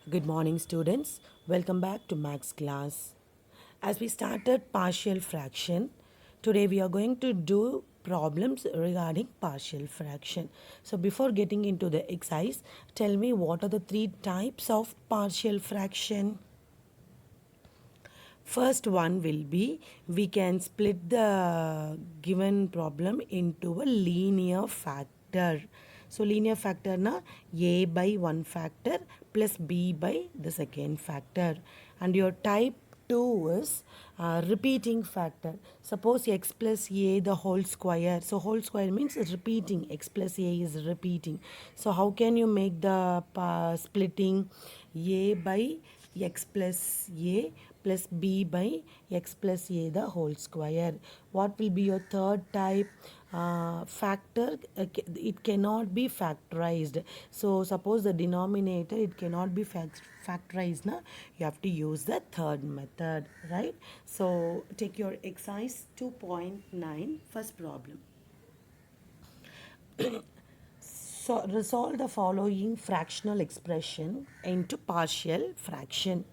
Good morning, students. Welcome back to Max class. As we started partial fraction, today we are going to do problems regarding partial fraction. So, before getting into the exercise, tell me what are the three types of partial fraction? First one will be we can split the given problem into a linear factor. So linear factor na a by one factor plus b by the second factor. And your type 2 is repeating factor. Suppose x plus a the whole square. So whole square means it's repeating. X plus a is repeating. So how can you make the splitting? A by x plus a plus b by x plus a the whole square. What will be your third type? Factor, it cannot be factorized. So suppose the denominator, it cannot be factorized. Na? You have to use the third method, right? So take your exercise 2.9, first problem. So resolve the following fractional expression into partial fraction.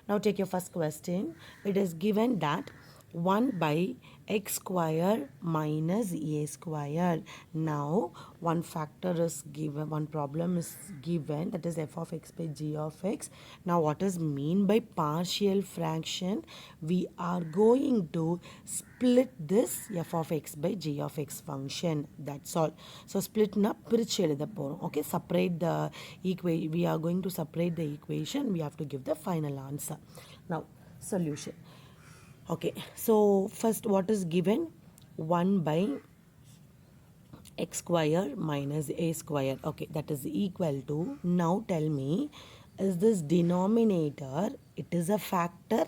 Now take your first question. It is given that 1 by x square minus a square. Now one factor is given, one problem is given, that is f of x by g of x. Now what is mean by partial fraction? We are going to split this f of x by g of x function. That's all. So split na பிரிச்சு எழுத போறோம். Okay, separate the equation. We are going to separate the equation. We have to give the final answer. Now solution. Okay, so first what is given? 1 by x square minus a square. Okay, that is equal to, now tell me, is this denominator, it is a factor?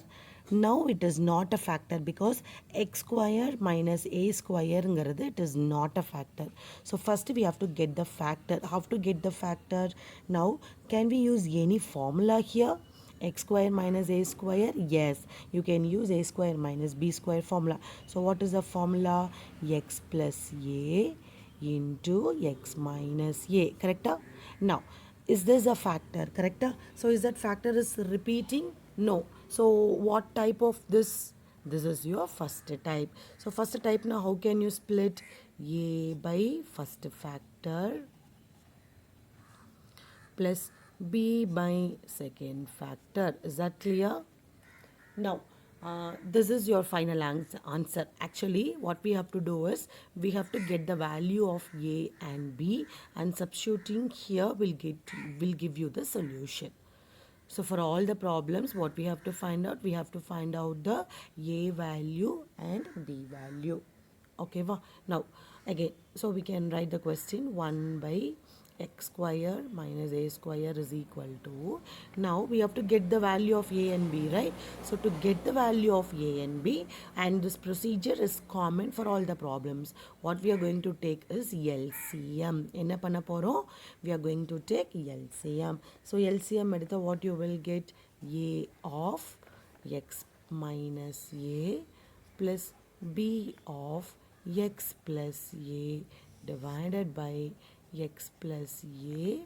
Now it is not a factor because x square minus a square it is not a factor. So first we have to get the factor. How to get the factor? Now can we use any formula here? X square minus a square? Yes, you can use a square minus b square formula. So what is the formula? X plus a into x minus a, correct? Now is this a factor, correct? So is that factor is repeating? No. So what type of this? This is your first type. So first type, now how can you split? A by first factor plus b by second factor. Is that clear? Now, this is your final answer. Actually, what we have to do is we have to get the value of a and b, and substituting here will give you the solution. So for all the problems, what we have to find out? We have to find out the a value and b value. Okay, now again, so we can write the question 1 by x square minus a square is equal to, now we have to get the value of a and b, right? So to get the value of a and b, and this procedure is common for all the problems, what we are going to take is LCM. Enna panna porom? We are going to take LCM. So LCM edutha what you will get? A of x minus a plus b of x plus a divided by x plus a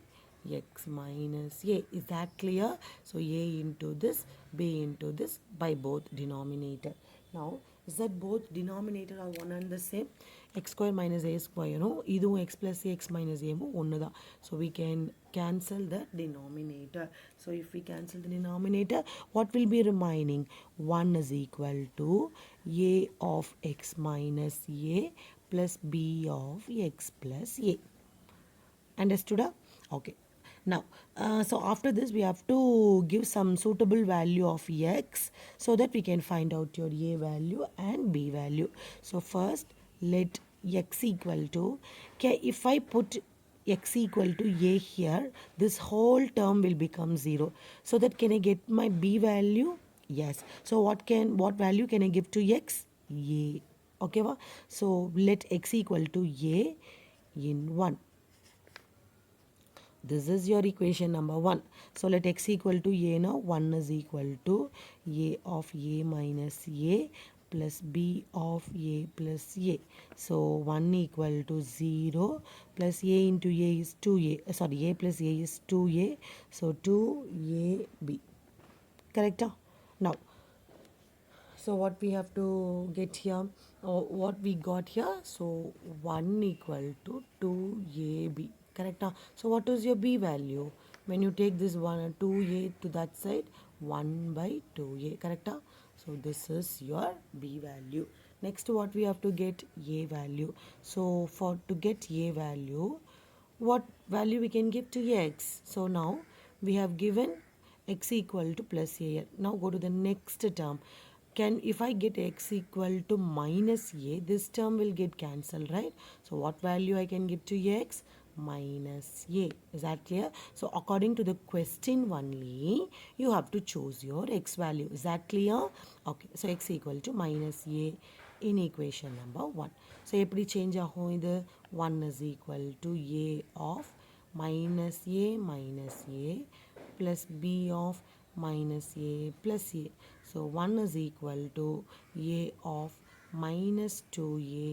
x minus a. Is that clear? So a into this, b into this by both denominator. Now is that both denominator are one and the same? X square minus a square, no, இதுவும் x plus a x minus a ஒன்று தான். So we can cancel the denominator. So if we cancel the denominator, what will be remaining? 1 is equal to a of x minus a plus b of x plus a. Understood? Okay. Now, so after this, we have to give some suitable value of x so that we can find out your a value and b value. So first, let x equal to, okay, if I put x equal to a here, this whole term will become 0. So that can I get my b value? Yes. So what value can I give to x? A. Okay, so let x equal to a in 1. This is your equation number 1. So let x equal to a now. 1 is equal to a of a minus a plus b of a plus a. So 1 equal to 0 plus a into a is 2a. Sorry, a plus a is 2a. So 2ab. Correct? Now, so what we have to get here, or what we got here, so 1 equal to 2ab. Correct? So what is your b value? When you take this 2a to that side, 1 by 2a. Correct? So this is your b value. Next, what we have to get? A value. So for to get a value, what value we can give to x? So now we have given x equal to plus a. Now go to the next term. If I get x equal to minus a, this term will get cancelled, right? So what value I can give to x? Minus a. Is that clear? So according to the question only, you have to choose your x value. Is that clear? Okay. So x equal to minus a in equation number 1. So எப்படி change ஆகும் இது? 1 is equal to a of minus a plus b of minus a plus a. So 1 is equal to a of minus 2a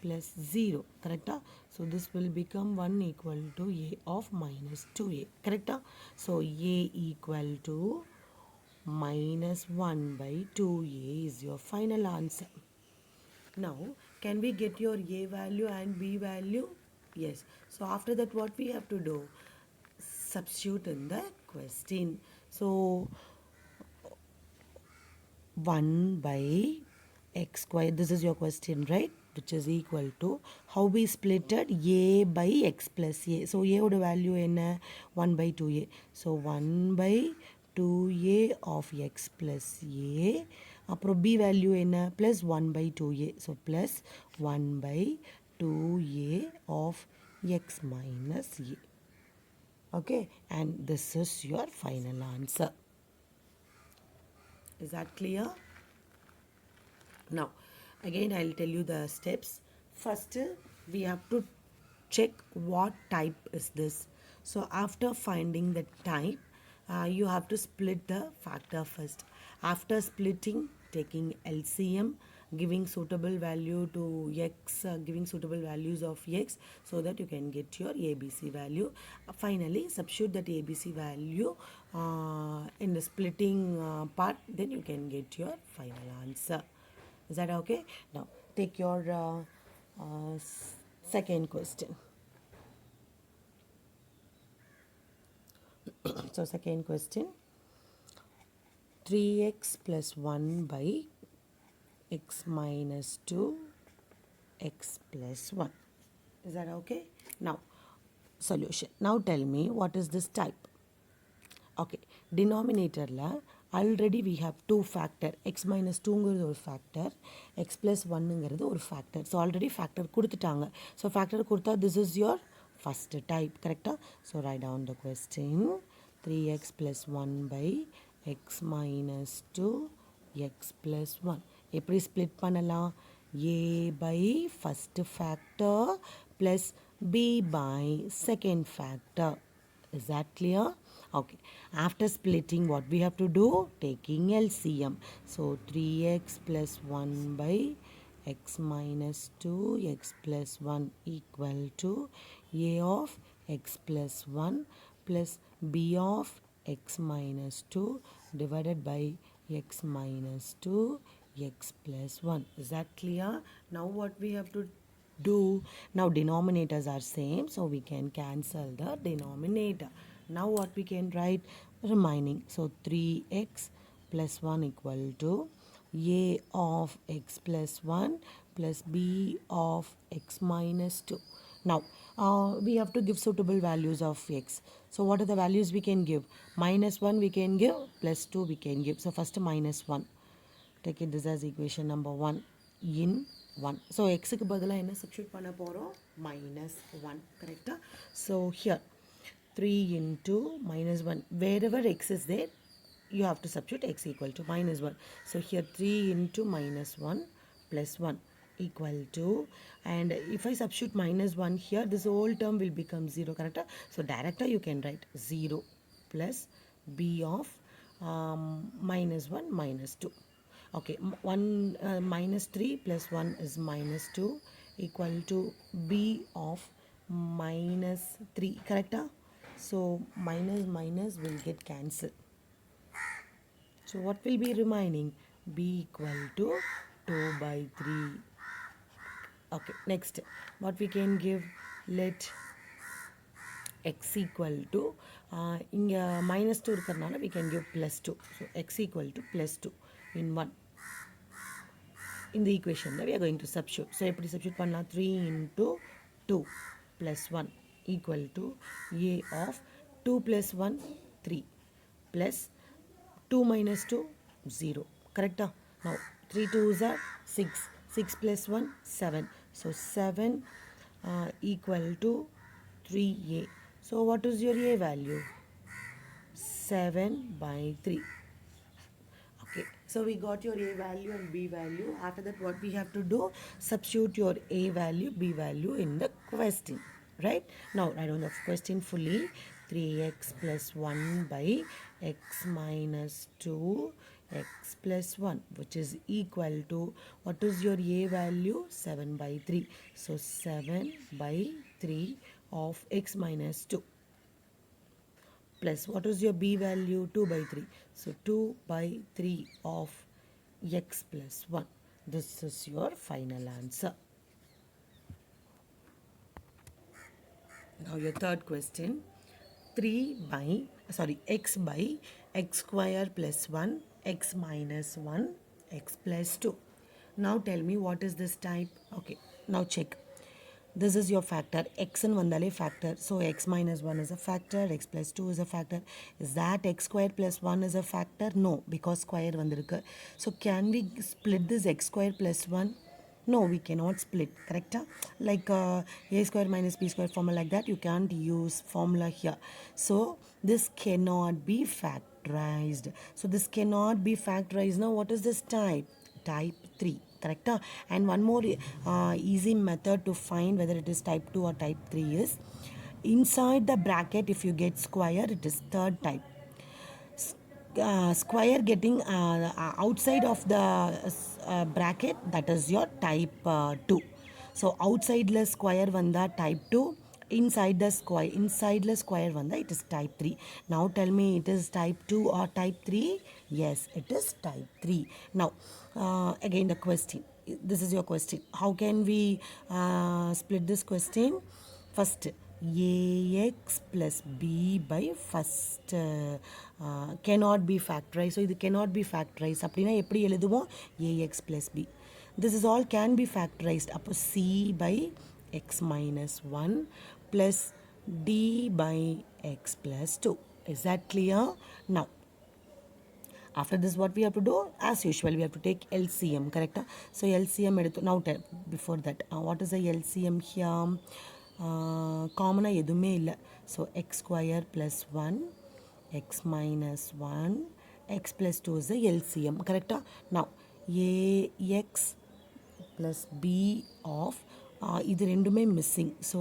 plus 0. Correct? So this will become 1 equal to a of minus 2a. Correct? So a equal to minus 1 by 2a is your final answer. Now, can we get your a value and b value? Yes. So after that, what we have to do? Substitute in the question. So 1 by x squared, this is your question, right? Which is equal to, how we splitted a by x plus a. So a would value in 1 by 2a. So 1 by 2a of x plus a. அப்புறம் b value என்ன? Plus 1 by 2a. So plus 1 by 2a of x minus a. Okay, and this is your final answer. Is that clear? Now, again I'll tell you the steps. First, we have to check what type is this. So after finding the type, you have to split the factor first. After splitting, taking LCM, giving suitable value to x, giving suitable values of x, so that you can get your ABC value. Finally, substitute that ABC value in the splitting part, then you can get your final answer. Is that okay? Now, take your second question. So, second question. 3x plus 1 by x minus 2 x plus 1. Is that okay? Now, solution. Now tell me, what is this type? Okay, denominator la already we have two factor, x minus 2ங்கிறது ஒரு factor, x plus 1ங்கிறது ஒரு factor. So already factor கொடுத்துட்டாங்க. So factor கொடுத்தா this is your first type. Correct? So write down the question. 3x plus 1 by x minus 2 x plus 1. எப்படி split பண்ணலாம்? a by first factor plus b by second factor. Is that clear? Okay. After splitting, what we have to do? Taking LCM. So 3x plus 1 by x minus 2 x plus 1 equal to a of x plus 1 plus b of x minus 2 divided by x minus 2 x plus 1. Is that clear? Now what we have to do? Now denominators are same, so we can cancel the denominator. Now what we can write? Remaining. So 3x plus 1 equal to a of x plus 1 plus b of x minus 2. Now we have to give suitable values of x. So what are the values we can give? Minus 1 we can give, plus 2 we can give. So first minus 1. Take it this as equation number 1 in 1. So x க்கு பதிலா என்ன substitute பண்ண போறோம்? Minus 1. Correct? So here 3 into minus 1. Wherever x is there, you have to substitute x equal to minus 1. So here 3 into minus 1 plus 1 equal to, and if I substitute minus 1 here, this whole term will become 0. Correct? So directly you can write 0 plus b of minus 1 minus 2. Okay, 1 minus 3 plus 1 is minus 2 equal to b of minus 3, correct? So minus minus will get cancelled. So what will be remaining? B equal to 2 by 3. Okay, next what we can give, let x equal to இங்கே minus 2 இருக்கிறதுனால we can give plus 2. So x equal to plus 2 in 1. In the equation we are going to substitute. So எப்படி substitute பண்ணலாம்? 3 into 2 plus 1 equal to a of 2 plus 1 3 plus 2 minus 2 0. Correct? Now 3 2s are 6. 6 plus 1 7. So 7 equal to 3a. So what is your a value? 7 by 3. Okay, so we got your a value and b value. After that what we have to do? Substitute your a value, b value in the question. Right? Now write down the question fully. 3x plus 1 by x minus 2 x plus 1, which is equal to, what is your a value? 7 by 3. So 7 by 3 of x minus 2 plus what is your b value? 2 by 3. So 2 by 3 of x plus 1. This is your final answer. Now your third question. 3 by x by x square plus 1 x minus 1 x plus 2. Now tell me what is this type. Okay, now check. This is your factor. X and vandale factor. So x minus 1 is a factor. X plus 2 is a factor. Is that x square plus 1 is a factor? No, because square vandirukku. So can we split this x square plus 1? No, we cannot split. Correct? Like a square minus b square formula like that. You can't use formula here. So this cannot be factorized. So this cannot be factorized. Now what is this type? Type 3. Correct? And one more easy method to find whether it is type 2 or type 3 is, inside the bracket if you get square, it is third type. Square getting outside of the bracket, that is your type 2. So outside the square vanda type 2, inside the square vanda it is type 3. Now tell me, it is type 2 or type 3? Yes, it is type 3. Now again the question, this is your question. How can we split this question? First, ax plus b by first cannot be factorized. So இது cannot be factorized. அப்படின்னா எப்படி எழுதுவோம்? ax plus b. This is all can be factorized. அப்போ c by x minus 1 plus d by x plus 2. Is that clear? Now after this what we have to do? As usual we have to take LCM. Correct? So LCM எடுத்து now before that what is the LCM here? காமனாக எதுவுமே இல்லை. So x square plus 1 x minus 1 x plus 2 is LCM. கரெக்டாக? Now a x plus b of இது ரெண்டுமே missing. So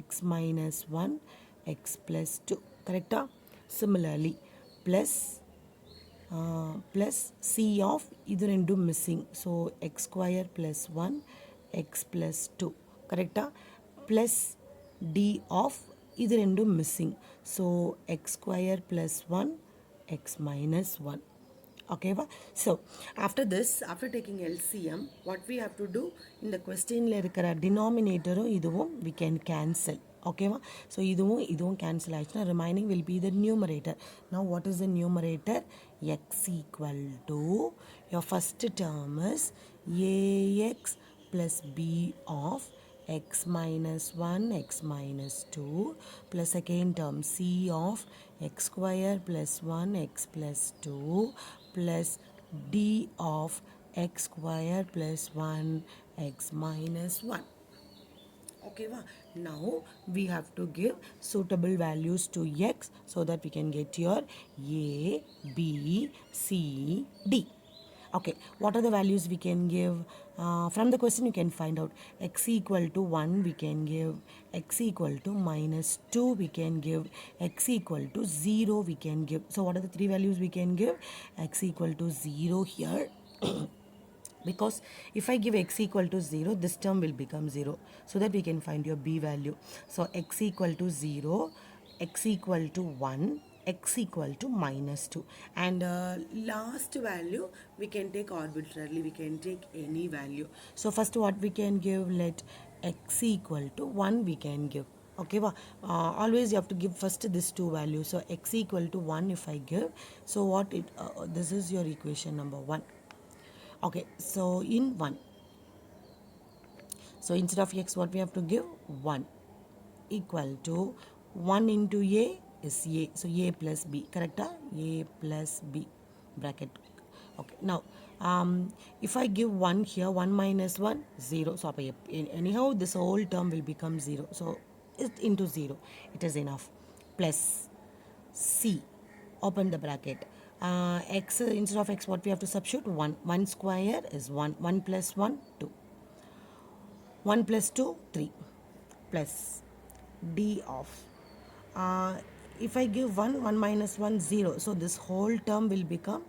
x minus 1 x plus 2. கரெக்டாக? Similarly plus c of இது ரெண்டும் missing. So x square plus 1 x plus 2. கரெக்டாக? Plus d of இது ரெண்டும் missing. So x square plus 1 x minus 1. ஓகேவா? So after this, after taking LCM, what we have to do, இந்த கொஸ்டினில் இருக்கிற டினாமினேட்டரும் இதுவும் வி கேன் கேன்சல். ஓகேவா? ஸோ இதுவும் கேன்சல் ஆயிடுச்சுன்னா remaining will be the numerator. Now what is the numerator? X equal to your first term is a x plus b of x minus 1 x minus 2 plus second term c of x square plus 1 x plus 2 plus d of x square plus 1 x minus 1. Okay, now we have to give suitable values to x so that we can get your a, b, c, d. Okay, what are the values we can give? From the question you can find out. X equal to 1 we can give, x equal to minus 2 we can give, x equal to 0 we can give. So what are the three values we can give? X equal to 0 here, Because if I give x equal to 0, this term will become 0, so that we can find your b value. So x equal to 0, x equal to 1, x equal to minus 2, and last value we can take arbitrarily, we can take any value. So first what we can give, let x equal to 1 we can give. Okay, always you have to give first this two values. So x equal to 1 if I give, so what it this is your equation number 1. Okay, so in 1, so instead of x what we have to give, 1 equal to 1 into a is a, so a plus b, correct? A plus b bracket. Okay, now if I give 1 here, 1 minus 1 0, so anyhow this whole term will become 0, so it into 0, it is enough, plus c, open the bracket, x, instead of x what we have to substitute, 1, 1 square is 1, 1 plus 1 2, 1 plus 2 3, plus d of, uh, if I give 1, 1 minus 1 0, so this whole term will become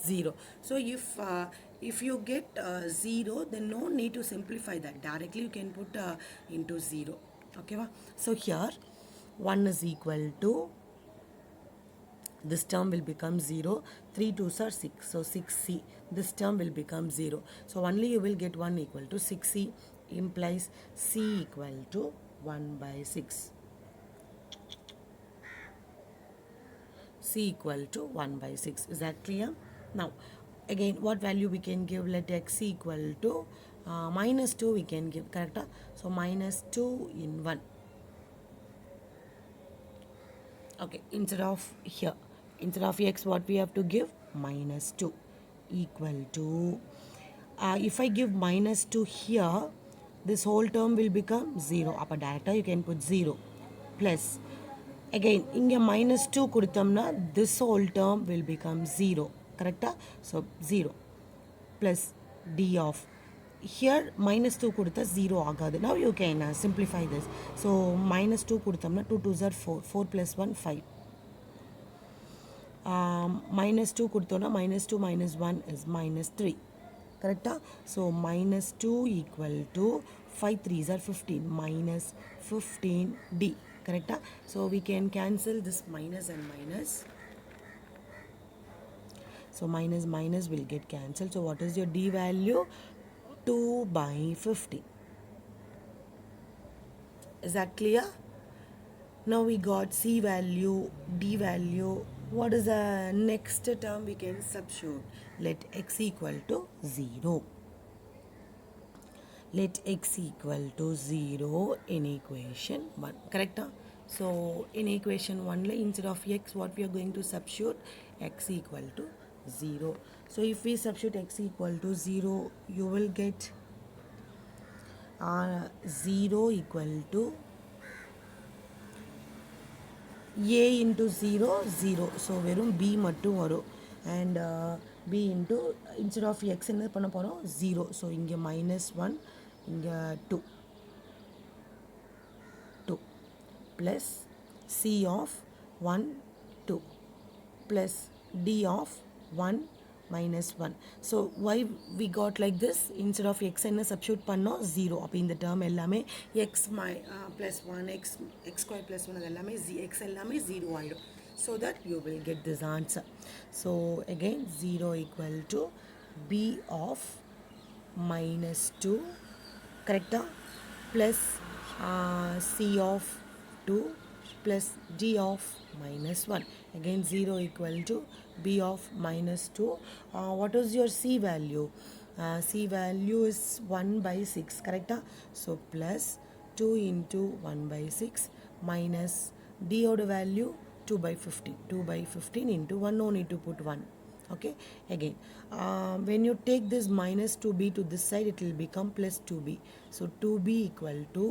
0. So if you get 0, then no need to simplify that, directly you can put into 0. Okay, so here 1 is equal to, this term will become 0, 3 2s are 6, so 6c, this term will become 0, so only you will get 1 equal to 6c, implies c equal to 1 by 6, c equal to 1 by 6. Is that clear? Now again what value we can give, let x equal to minus 2 we can give, correct? So minus 2 in 1. Okay, instead of here, instead of x what we have to give, minus 2 equal to, if I give minus 2 here, this whole term will become 0, upper director you can put 0, plus again inge minus 2 kudutamna, this whole term will become 0, correct? So 0 plus d of, here minus 2 kudutha 0 agadu. Now you can simplify this. So minus 2 kudutamna, 2 2s are 4, 4 plus 1 5, minus 2 kudutona, minus 2 minus 1 is minus 3, correct? So minus 2 equal to 5 3s are 15, minus 15d, correct? So we can cancel this minus and minus, so minus minus will get cancelled. So what is your d value? 2 by 50. Is that clear? Now we got c value, d value. What is the next term we can substitute? Let x equal to 0. Let x equal to 0 in equation 1. Correct? So in equation 1, instead of x, what we are going to substitute? X equal to 0. So if we substitute x equal to 0, you will get 0 equal to a into 0 0, so வெறும் b மட்டும் வரும், and b into, instead of x என்ன பண்ண போறோம், 0, so இங்க minus 1, இங்க 2 2 plus c of 1 2 plus d of 1 minus 1. So why we got like this? Instead of x என்ன substitute பண்ணோம், 0, அப்போ இந்த term எல்லாமே x plus 1 x square plus 1 அது எல்லாமே x எல்லாமே 0 ஆயிடும், so that you will get this answer. So again 0 equal to b of minus 2, correct? Plus c of 2 plus d of minus 1. Again 0 equal to b of minus 2. What is your c value? C value is 1 by 6, correct? So plus 2 into 1 by 6 minus d of the value 2 by 15. 2 by 15 into 1, no need to put 1. Okay, again when you take this minus 2b to this side, it will become plus 2b. So 2b equal to,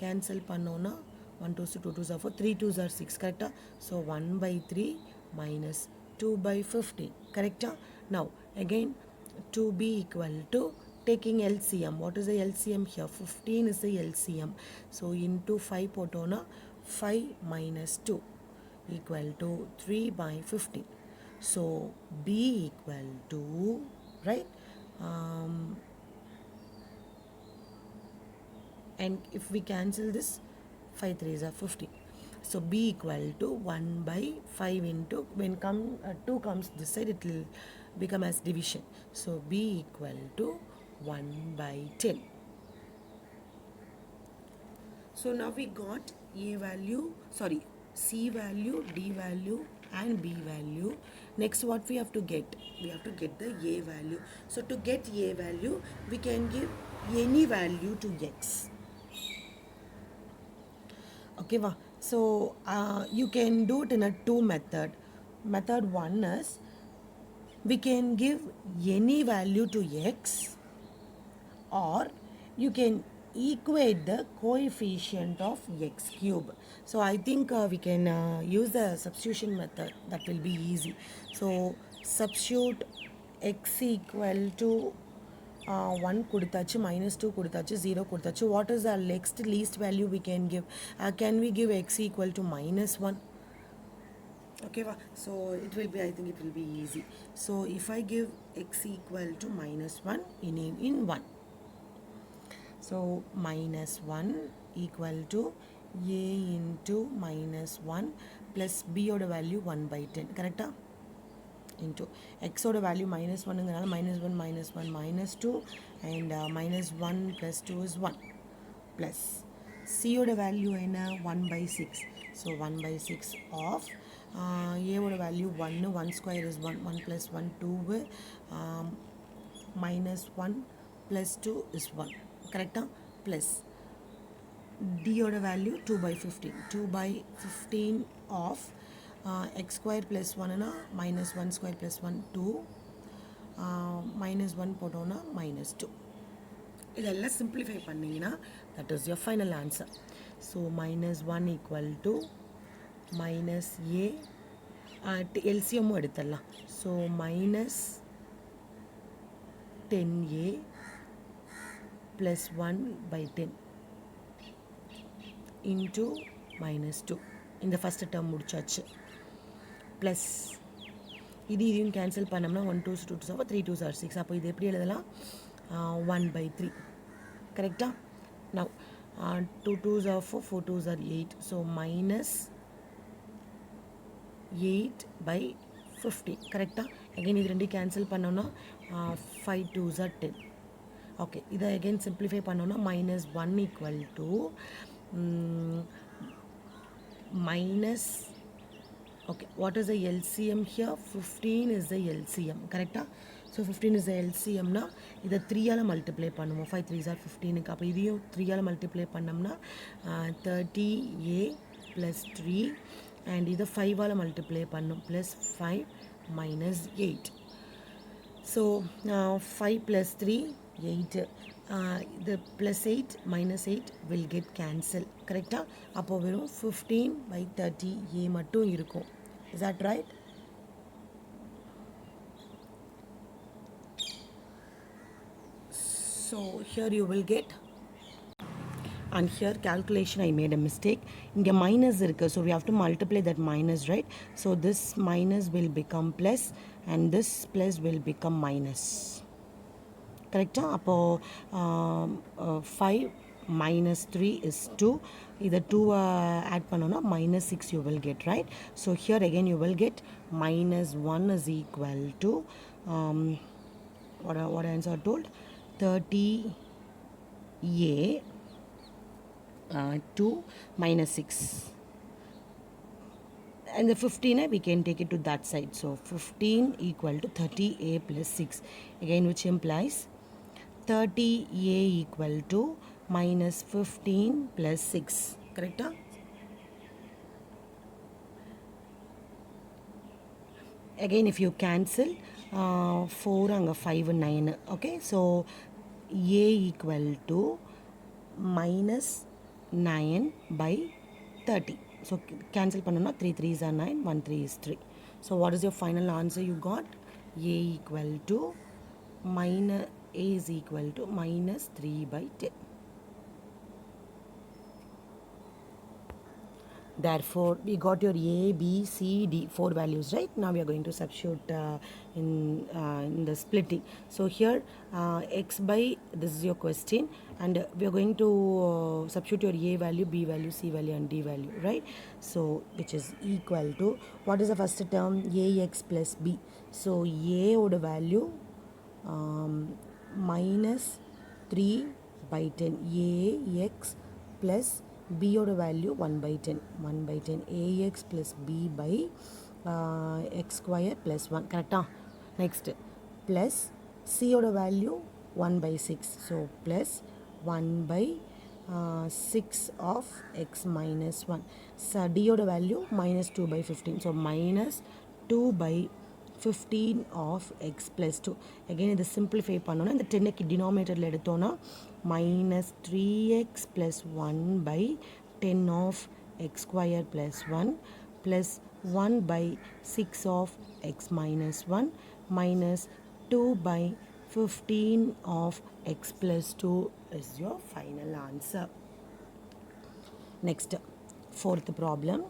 cancel pannona, 1 2s 2 2s are 4, 3 2s are 6, correct? So 1 by 3 minus 2 by 15, correct? Now again 2b equal to, taking LCM, what is the LCM here? 15 is the LCM, so into 5 potona, 5 minus 2 equal to 3 by 15. So b equal to, right, um, and if we cancel this, 5 3s are 50. So b equal to 1 by 5 into, when 2 comes this side, it will become as division. So b equal to 1 by 10. So now we got a value, sorry, c value, d value and b value. Next what we have to get? We have to get the a value. So to get a value, we can give any value to x. Okay, so you can do it in a two method. Method one is we can give any value to x, or you can equate the coefficient of x cube. So I think we can use the substitution method. That will be easy. So substitute x equal to 1 கொடுத்தாச்சு, minus 2 கொடுத்தாச்சு, 0 கொடுத்தாச்சு. What is the next least value we can give? Can we give x equal to minus 1? Okay, so it will be, I think it will be easy. So if I give x equal to minus 1 in 1, so minus 1 equal to a into minus 1 plus b oda value 1 by 10, correct? Into x oda value minus 1 ங்கறனால minus 1 minus 1 minus 2 and minus 1 plus 2 is 1 plus c oda value என்ன 1 by 6. So 1 by 6 of a oda value 1, 1 square is 1, 1 plus 1 2, minus 1 plus 2 is 1, correct? Plus d oda value 2 by 15, 2 by 15 of x square plus 1 na minus 1 square plus 1 2, minus 1 போட்டோம்னா minus 2. இதெல்லாம் simplify பண்ணீங்கன்னா that is your final answer. So minus 1 equal to minus a, LCM எடுத்துடலாம். So minus 10a plus 1 by 10 into minus 2. இந்த first term முடிச்சாச்சு. Plus இதையும் cancel பண்ணோம்னா 1 2s 2 2s 3 2s are 6. அப்போ இது எப்படி எழுதலாம்? 1 by 3. Correct? Now 2 2s are 4, 4 2s are 8. So minus 8 by 50. Correct? Again இது ரெண்டையும் cancel பண்ணோம்னா 5 2s are 10. Okay, இதை again simplify பண்ணோம்னா minus 1 equal to minus, okay, what is the LCM here? 15 is the LCM, correct? So 15 is the LCM na இதை 3 ஆல multiply பண்ணுவோம். 5 3s are 15. அப்போ இதையும் 3 ஆல multiply பண்ணோம்னா 30a plus 3 and இதை 5 ஆல multiply பண்ணும் plus 5 minus 8. So 5 plus 3 8. The plus 8 minus 8 will get cancel, correct? அப்போ வெறும் 15 by 30 a மட்டும் இருக்கும். Is that right? So here you will get, and here calculation I made a mistake. இங்க minus இருக்கு, so we have to multiply that minus, right? So this minus will become plus and this plus will become minus. Correct? அப்போ 5 minus 3 is 2. Either 2 add பண்ணோம்னா minus 6 you will get, right? So here again you will get minus 1 is equal to what answer told? 30a to minus 6. And the 15 we can take it to that side. So 15 equal to 30a plus 6. Again, which implies 30a equal to minus 15 plus 6. Correct? Again, if you cancel 4 and 5 and 9. Okay, so a equal to minus 9 by 30. So cancel பண்ணோம்னா 3 3s are 9, 1 3 is 3. So what is your final answer you got? A equal to minus, a is equal to minus 3 by 10. Therefore, we got your A, B, C, D, 4 values, right? Now we are going to substitute in the splitting. So here, x by, this is your question, and we are going to substitute your A value, B value, C value, and D value, right? So, which is equal to, what is the first term? AX plus B. So, A oda value minus 3 by 10 ax plus b oda value 1 by 10 1 by 10 ax plus b by x square plus 1 correct. Next plus c oda value 1 by 6, so plus 1 by 6 of x minus 1. So d oda value minus 2 by 15, so minus 2 by 15 of x plus 2. Again, this simplify பண்ணோன்னா இந்த 10 denominatorல எடுத்தோன்னா minus 3x plus 1 by 10 of x square plus 1 plus 1 by 6 of x minus 1 minus 2 by 15 of x plus 2 is your final answer. Next, fourth problem,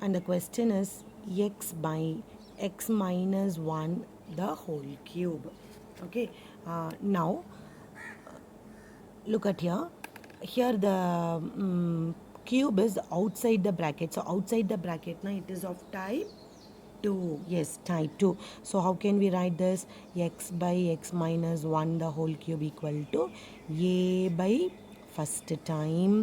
and the question is x by x minus 1 the whole cube. Okay, now look at here the cube is outside the bracket, so outside the bracket now it is of type 2. Yes, type 2. So how can we write this? X by x minus 1 the whole cube equal to a by first time,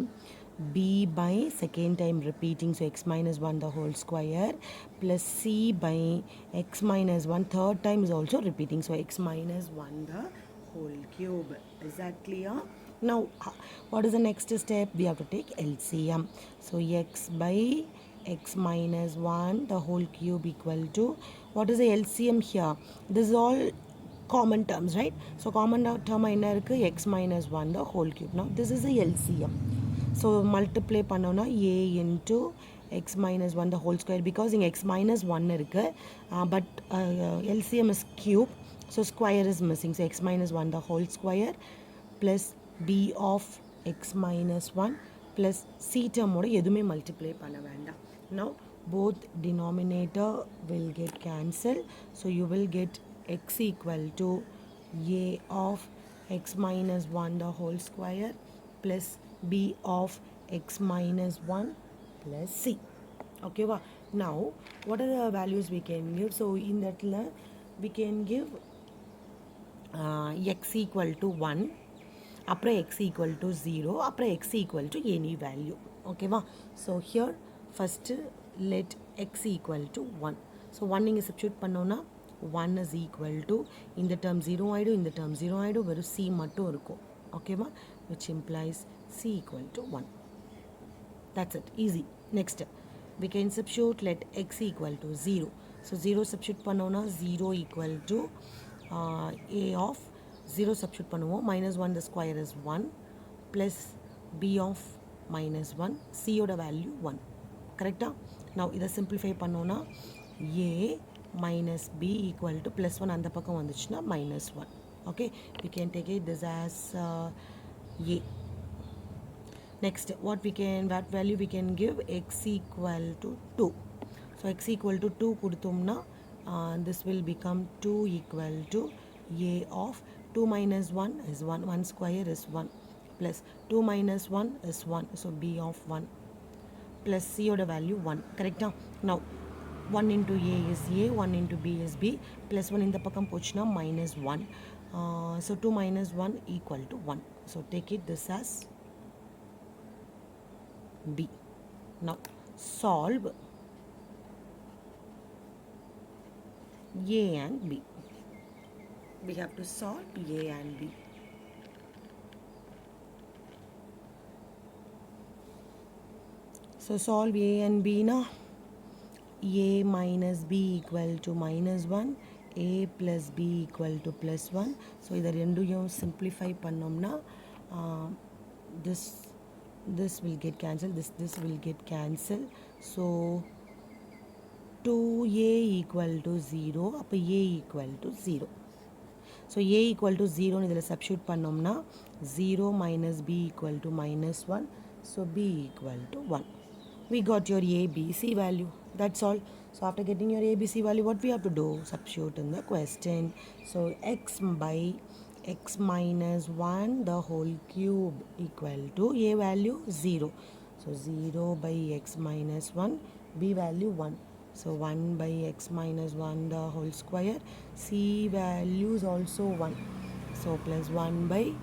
b by second time repeating, so x minus 1 the whole square, plus c by x minus 1 third time is also repeating, so x minus 1 the whole cube. Is that clear? Now what is the next step? We have to take LCM. So x by x minus 1 the whole cube equal to, what is the LCM here? This is all common terms, right? So common term என்ன இருக்கு? X minus 1 the whole cube. Now this is the LCM. So multiply பண்ணோன்னா a into x minus 1 the whole square, because இங்க x minus 1 இருக்கு, but LCM is cube, so square is missing, so x minus 1 the whole square plus b of x minus 1 plus c term ஓட எதுவுமே multiply பண்ண வேண்டாம். Now both denominator will get cancelled, so you will get x equal to a of x minus 1 the whole square plus b of x minus 1 plus c. Okay, now what are the values we can give? So in that we can give x equal to 1, அப்புறம் x equal to 0, அப்புறம் x equal to any value. Okay, so here first let x equal to 1. So 1 நீங்க substitute பண்ணோன்னா 1 is equal to, இந்த term 0 ஆயிடும், இந்த term 0 ஆயிடும், வெறும் c மட்டும் இருக்கும். Okay, which implies c equal to 1. That's it, easy. Next, we can substitute let x equal to 0. So 0 substitute பண்ணோன்னா 0 equal to a of 0 substitute பண்ணுவோம், minus 1 the square is 1 plus b of minus 1, c oda value 1. Correct? Now இதை simplify பண்ணோன்னா a minus b equal to plus 1 அந்த பக்கம் வந்துச்சுன்னா minus 1. Okay, we can take it this as a. Next, what value we can give? X equal to 2. So x equal to 2 கொடுத்தோம்னா this will become 2 equal to a of 2 minus 1 is 1, 1 square is 1, plus 2 minus 1 is 1, so b of 1, plus c oda value 1. Correct? Now 1 into a is a, 1 into b is b, plus 1 இந்த பக்கம் போச்சுன்னா minus 1. So 2 minus 1 equal to 1. So take it this as b. Now solve a and b. We have to solve a and b. So solve a and b na. A minus b equal to minus 1, a plus b equal to plus 1. So இதை ரெண்டையும் simplify பண்ணோம்னா this will get cancelled, this will get cancelled. So 2a equal to 0, அப்போ a equal to 0. So a equal to 0 இதில் substitute பண்ணோம்னா 0 minus b equal to minus 1, so b equal to 1. we got your a, b, c value. That's all. So after getting your a, b, c value, what we have to do? Substitute in the question. So x by x minus 1 the whole cube equal to a value 0. So 0 by x minus 1, b value 1. So 1 by x minus 1 the whole square, c value is also 1. So plus 1 by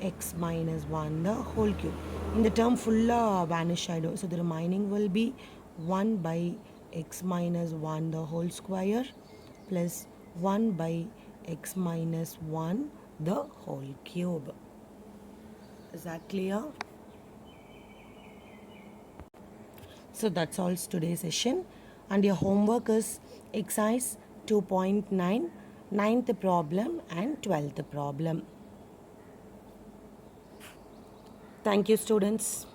x minus 1 the whole cube. In the term full vanish I do. So the remaining will be 1 by x minus 1 the whole square plus 1 by x minus 1 the whole cube. Is that clear? So that's all today's session, and your homework is exercise 2.9, 9th problem and 12th problem. Thank you, students.